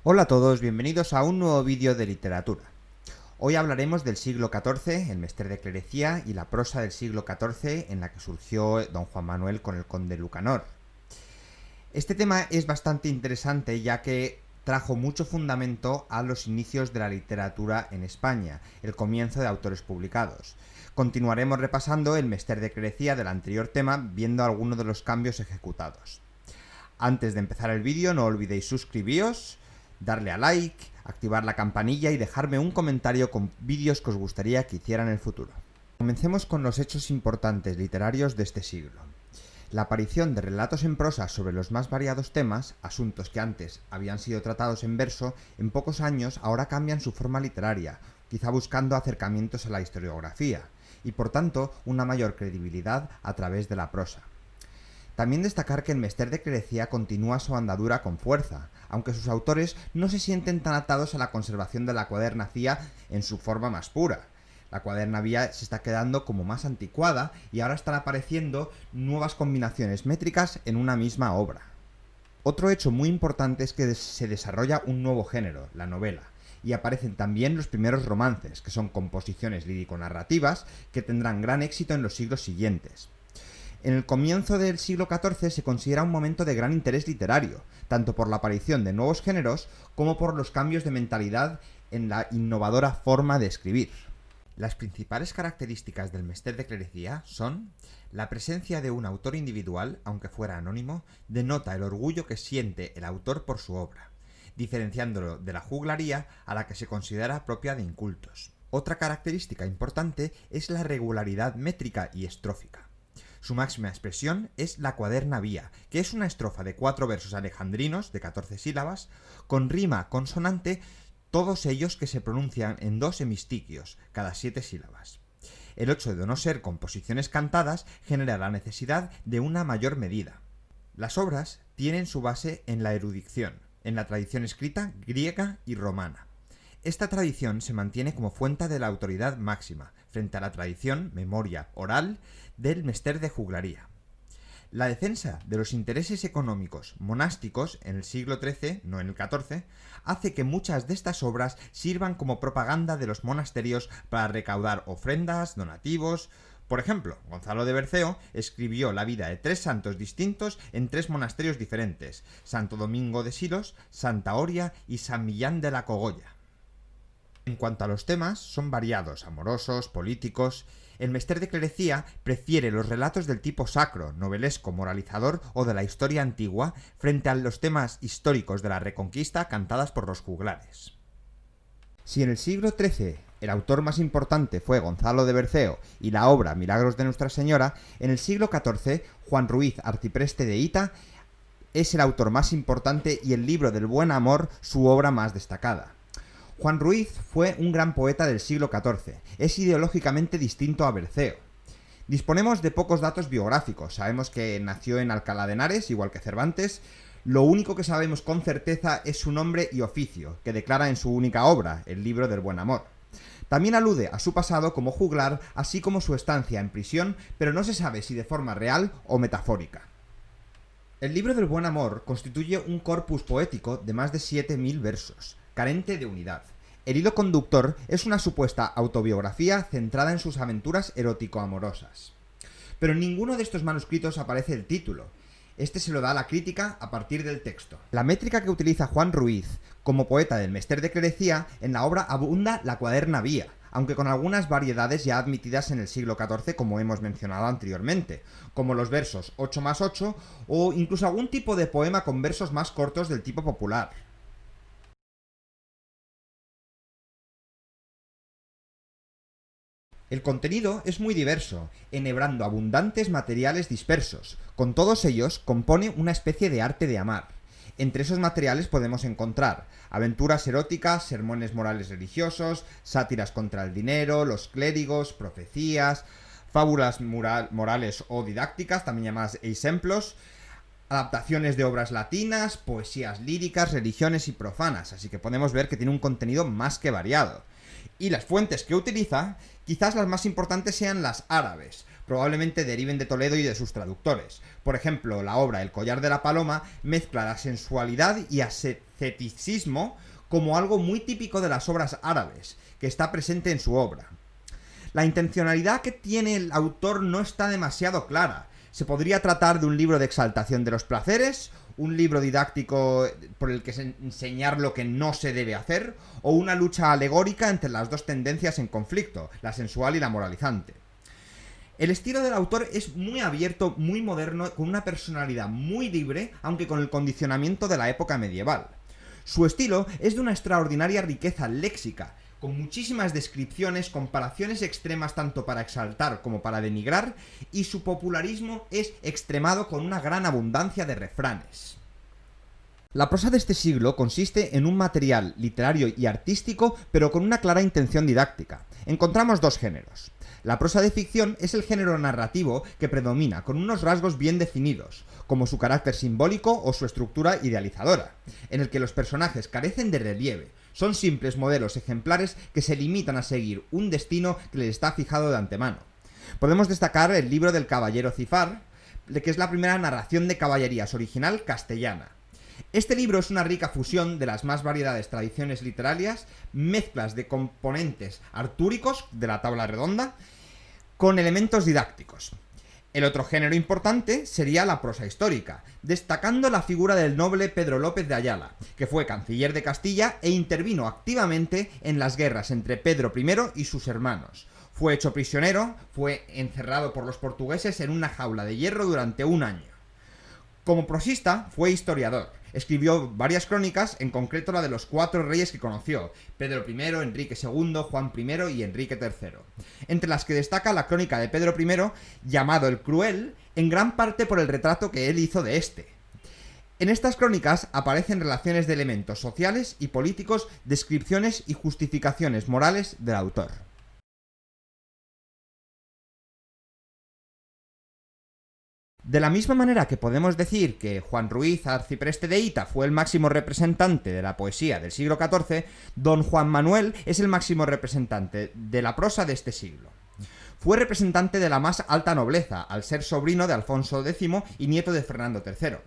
Hola a todos, bienvenidos a un nuevo vídeo de literatura. Hoy hablaremos del siglo XIV, el Mester de Clerecía y la prosa del siglo XIV en la que surgió don Juan Manuel con el conde Lucanor. Este tema es bastante interesante ya que trajo mucho fundamento a los inicios de la literatura en España, el comienzo de autores publicados. Continuaremos repasando el Mester de Clerecía del anterior tema, viendo algunos de los cambios ejecutados. Antes de empezar el vídeo, no olvidéis suscribiros, darle a like, activar la campanilla y dejarme un comentario con vídeos que os gustaría que hiciera en el futuro. Comencemos con los hechos importantes literarios de este siglo. La aparición de relatos en prosa sobre los más variados temas, asuntos que antes habían sido tratados en verso, en pocos años ahora cambian su forma literaria, quizá buscando acercamientos a la historiografía, y por tanto una mayor credibilidad a través de la prosa. También destacar que el Mester de Clerecía continúa su andadura con fuerza, aunque sus autores no se sienten tan atados a la conservación de la cuadernacía en su forma más pura. La cuadernavía se está quedando como más anticuada y ahora están apareciendo nuevas combinaciones métricas en una misma obra. Otro hecho muy importante es que se desarrolla un nuevo género, la novela, y aparecen también los primeros romances, que son composiciones lírico-narrativas que tendrán gran éxito en los siglos siguientes. En el comienzo del siglo XIV se considera un momento de gran interés literario, tanto por la aparición de nuevos géneros como por los cambios de mentalidad en la innovadora forma de escribir. Las principales características del Mester de Clerecía son: la presencia de un autor individual, aunque fuera anónimo, denota el orgullo que siente el autor por su obra, diferenciándolo de la juglaría a la que se considera propia de incultos. Otra característica importante es la regularidad métrica y estrófica. Su máxima expresión es la cuaderna vía, que es una estrofa de 4 versos alejandrinos de 14 sílabas, con rima consonante, todos ellos que se pronuncian en 2 hemistiquios, cada 7 sílabas. El hecho de no ser composiciones cantadas genera la necesidad de una mayor medida. Las obras tienen su base en la erudición, en la tradición escrita griega y romana. Esta tradición se mantiene como fuente de la autoridad máxima, frente a la tradición, memoria oral, del Mester de Juglaría. La defensa de los intereses económicos monásticos en el siglo XIII, no en el XIV, hace que muchas de estas obras sirvan como propaganda de los monasterios para recaudar ofrendas, donativos. Por ejemplo, Gonzalo de Berceo escribió la vida de 3 santos distintos en 3 monasterios diferentes: Santo Domingo de Silos, Santa Oria y San Millán de la Cogolla. En cuanto a los temas, son variados, amorosos, políticos. El Mester de Clerecía prefiere los relatos del tipo sacro, novelesco, moralizador o de la historia antigua frente a los temas históricos de la Reconquista cantadas por los juglares. Si en el siglo XIII el autor más importante fue Gonzalo de Berceo y la obra Milagros de Nuestra Señora, en el siglo XIV Juan Ruiz, arcipreste de Hita, es el autor más importante y el libro del Buen Amor su obra más destacada. Juan Ruiz fue un gran poeta del siglo XIV, es ideológicamente distinto a Berceo. Disponemos de pocos datos biográficos, sabemos que nació en Alcalá de Henares, igual que Cervantes. Lo único que sabemos con certeza es su nombre y oficio, que declara en su única obra, el libro del Buen Amor. También alude a su pasado como juglar, así como su estancia en prisión, pero no se sabe si de forma real o metafórica. El libro del Buen Amor constituye un corpus poético de más de 7.000 versos, carente de unidad. El hilo conductor es una supuesta autobiografía centrada en sus aventuras erótico-amorosas. Pero en ninguno de estos manuscritos aparece el título. Este se lo da a la crítica a partir del texto. La métrica que utiliza Juan Ruiz como poeta del Mester de Clerecía, en la obra abunda la cuaderna vía, aunque con algunas variedades ya admitidas en el siglo XIV, como hemos mencionado anteriormente, como los versos 8 más 8 o incluso algún tipo de poema con versos más cortos del tipo popular. El contenido es muy diverso, enhebrando abundantes materiales dispersos. Con todos ellos compone una especie de arte de amar. Entre esos materiales podemos encontrar aventuras eróticas, sermones morales religiosos, sátiras contra el dinero, los clérigos, profecías, fábulas morales o didácticas, también llamadas ejemplos, adaptaciones de obras latinas, poesías líricas, religiones y profanas, así que podemos ver que tiene un contenido más que variado. Y las fuentes que utiliza, quizás las más importantes sean las árabes, probablemente deriven de Toledo y de sus traductores. Por ejemplo, la obra El collar de la paloma mezcla la sensualidad y esteticismo como algo muy típico de las obras árabes, que está presente en su obra. La intencionalidad que tiene el autor no está demasiado clara. Se podría tratar de un libro de exaltación de los placeres, un libro didáctico por el que enseñar lo que no se debe hacer, o una lucha alegórica entre las dos tendencias en conflicto, la sensual y la moralizante. El estilo del autor es muy abierto, muy moderno, con una personalidad muy libre, aunque con el condicionamiento de la época medieval. Su estilo es de una extraordinaria riqueza léxica, con muchísimas descripciones, comparaciones extremas tanto para exaltar como para denigrar, y su popularismo es extremado con una gran abundancia de refranes. La prosa de este siglo consiste en un material literario y artístico, pero con una clara intención didáctica. Encontramos dos géneros. La prosa de ficción es el género narrativo que predomina, con unos rasgos bien definidos, como su carácter simbólico o su estructura idealizadora, en el que los personajes carecen de relieve, son simples modelos ejemplares que se limitan a seguir un destino que les está fijado de antemano. Podemos destacar el libro del Caballero Cifar, que es la primera narración de caballerías original castellana. Este libro es una rica fusión de las más variedades tradiciones literarias, mezclas de componentes artúricos de la tabla redonda, con elementos didácticos. El otro género importante sería la prosa histórica, destacando la figura del noble Pedro López de Ayala, que fue canciller de Castilla e intervino activamente en las guerras entre Pedro I y sus hermanos. Fue hecho prisionero, fue encerrado por los portugueses en una jaula de hierro durante un año. Como prosista, fue historiador. Escribió varias crónicas, en concreto la de los 4 reyes que conoció: Pedro I, Enrique II, Juan I y Enrique III. Entre las que destaca la crónica de Pedro I, llamado el Cruel, en gran parte por el retrato que él hizo de este. En estas crónicas aparecen relaciones de elementos sociales y políticos, descripciones y justificaciones morales del autor. De la misma manera que podemos decir que Juan Ruiz Arcipreste de Hita fue el máximo representante de la poesía del siglo XIV, don Juan Manuel es el máximo representante de la prosa de este siglo. Fue representante de la más alta nobleza, al ser sobrino de Alfonso X y nieto de Fernando III.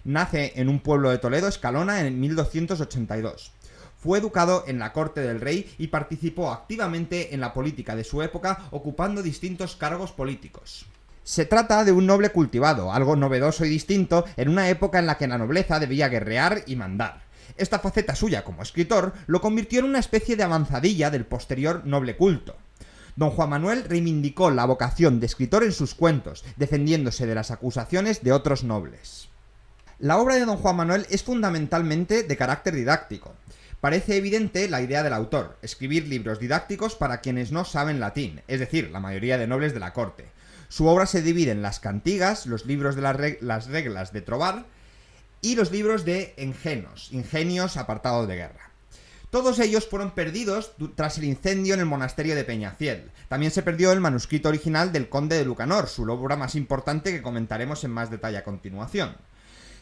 Nace en un pueblo de Toledo, Escalona, en 1282. Fue educado en la corte del rey y participó activamente en la política de su época, ocupando distintos cargos políticos. Se trata de un noble cultivado, algo novedoso y distinto en una época en la que la nobleza debía guerrear y mandar. Esta faceta suya como escritor lo convirtió en una especie de avanzadilla del posterior noble culto. Don Juan Manuel reivindicó la vocación de escritor en sus cuentos, defendiéndose de las acusaciones de otros nobles. La obra de don Juan Manuel es fundamentalmente de carácter didáctico. Parece evidente la idea del autor: escribir libros didácticos para quienes no saben latín, es decir, la mayoría de nobles de la corte. Su obra se divide en las cantigas, los libros de las reglas de trobar y los libros de ingenios apartados de guerra. Todos ellos fueron perdidos tras el incendio en el monasterio de Peñafiel. También se perdió el manuscrito original del Conde de Lucanor, su obra más importante que comentaremos en más detalle a continuación.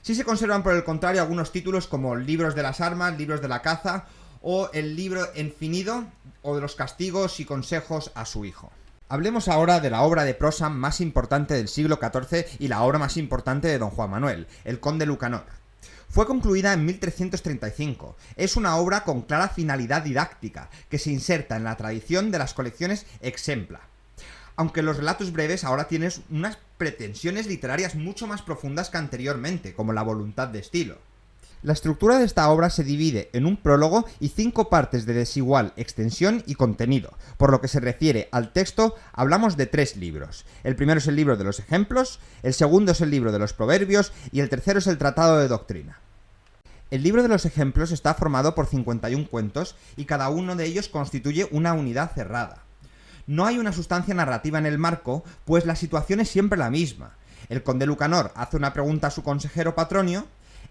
Sí se conservan, por el contrario, algunos títulos como libros de las armas, libros de la caza o el libro Enfinido o de los castigos y consejos a su hijo. Hablemos ahora de la obra de prosa más importante del siglo XIV y la obra más importante de don Juan Manuel, el Conde Lucanor. Fue concluida en 1335. Es una obra con clara finalidad didáctica, que se inserta en la tradición de las colecciones Exempla. Aunque los relatos breves ahora tienen unas pretensiones literarias mucho más profundas que anteriormente, como la voluntad de estilo. La estructura de esta obra se divide en un prólogo y 5 partes de desigual extensión y contenido. Por lo que se refiere al texto, hablamos de 3 libros. El primero es el libro de los ejemplos, el segundo es el libro de los proverbios y el tercero es el tratado de doctrina. El libro de los ejemplos está formado por 51 cuentos y cada uno de ellos constituye una unidad cerrada. No hay una sustancia narrativa en el marco, pues la situación es siempre la misma. El conde Lucanor hace una pregunta a su consejero Patronio,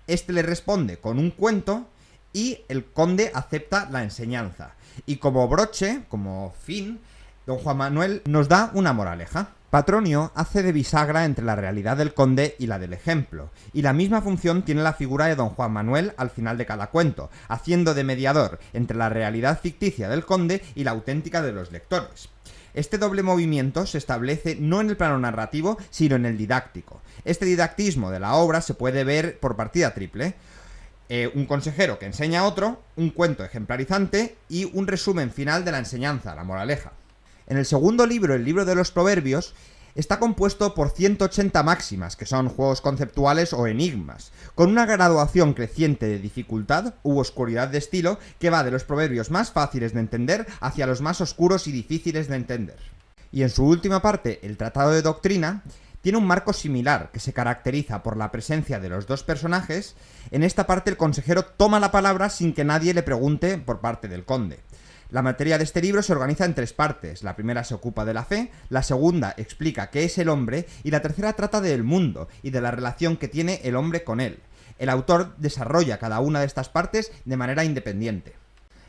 este le responde con un cuento y el conde acepta la enseñanza. Y como broche, como fin, don Juan Manuel nos da una moraleja. Patronio hace de bisagra entre la realidad del conde y la del ejemplo, y la misma función tiene la figura de don Juan Manuel al final de cada cuento, haciendo de mediador entre la realidad ficticia del conde y la auténtica de los lectores. Este doble movimiento se establece no en el plano narrativo, sino en el didáctico. Este didactismo de la obra se puede ver por partida triple. un consejero que enseña a otro, un cuento ejemplarizante y un resumen final de la enseñanza, la moraleja. En el segundo libro, el libro de los Proverbios, está compuesto por 180 máximas, que son juegos conceptuales o enigmas, con una graduación creciente de dificultad u oscuridad de estilo que va de los proverbios más fáciles de entender hacia los más oscuros y difíciles de entender. Y en su última parte, el Tratado de Doctrina, tiene un marco similar, que se caracteriza por la presencia de los dos personajes. En esta parte el consejero toma la palabra sin que nadie le pregunte por parte del conde. La materia de este libro se organiza en 3 partes. La primera se ocupa de la fe, la segunda explica qué es el hombre y la tercera trata del mundo y de la relación que tiene el hombre con él. El autor desarrolla cada una de estas partes de manera independiente.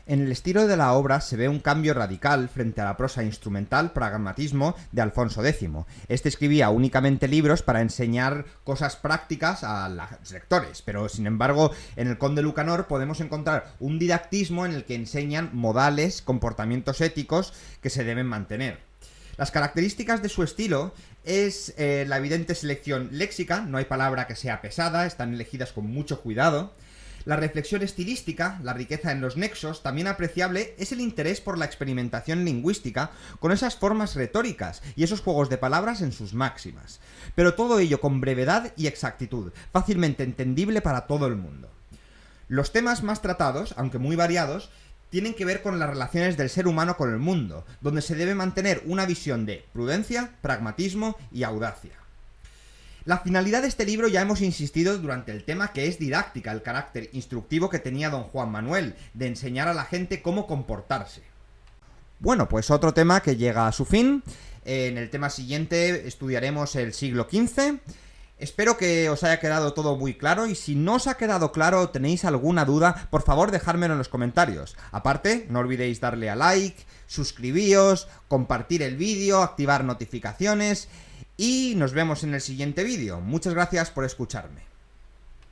En el estilo de la obra se ve un cambio radical frente a la prosa instrumental pragmatismo de Alfonso X. Este escribía únicamente libros para enseñar cosas prácticas a los lectores, pero sin embargo en el Conde Lucanor podemos encontrar un didactismo en el que enseñan modales, comportamientos éticos que se deben mantener. Las características de su estilo es la evidente selección léxica, no hay palabra que sea pesada, están elegidas con mucho cuidado. La reflexión estilística, la riqueza en los nexos, también apreciable es el interés por la experimentación lingüística con esas formas retóricas y esos juegos de palabras en sus máximas. Pero todo ello con brevedad y exactitud, fácilmente entendible para todo el mundo. Los temas más tratados, aunque muy variados, tienen que ver con las relaciones del ser humano con el mundo, donde se debe mantener una visión de prudencia, pragmatismo y audacia. La finalidad de este libro ya hemos insistido durante el tema, que es didáctica, el carácter instructivo que tenía don Juan Manuel, de enseñar a la gente cómo comportarse. Bueno, pues otro tema que llega a su fin. En el tema siguiente estudiaremos el siglo XV. Espero que os haya quedado todo muy claro y si no os ha quedado claro o tenéis alguna duda, por favor dejármelo en los comentarios. Aparte, no olvidéis darle a like, suscribíos, compartir el vídeo, activar notificaciones y nos vemos en el siguiente vídeo. Muchas gracias por escucharme.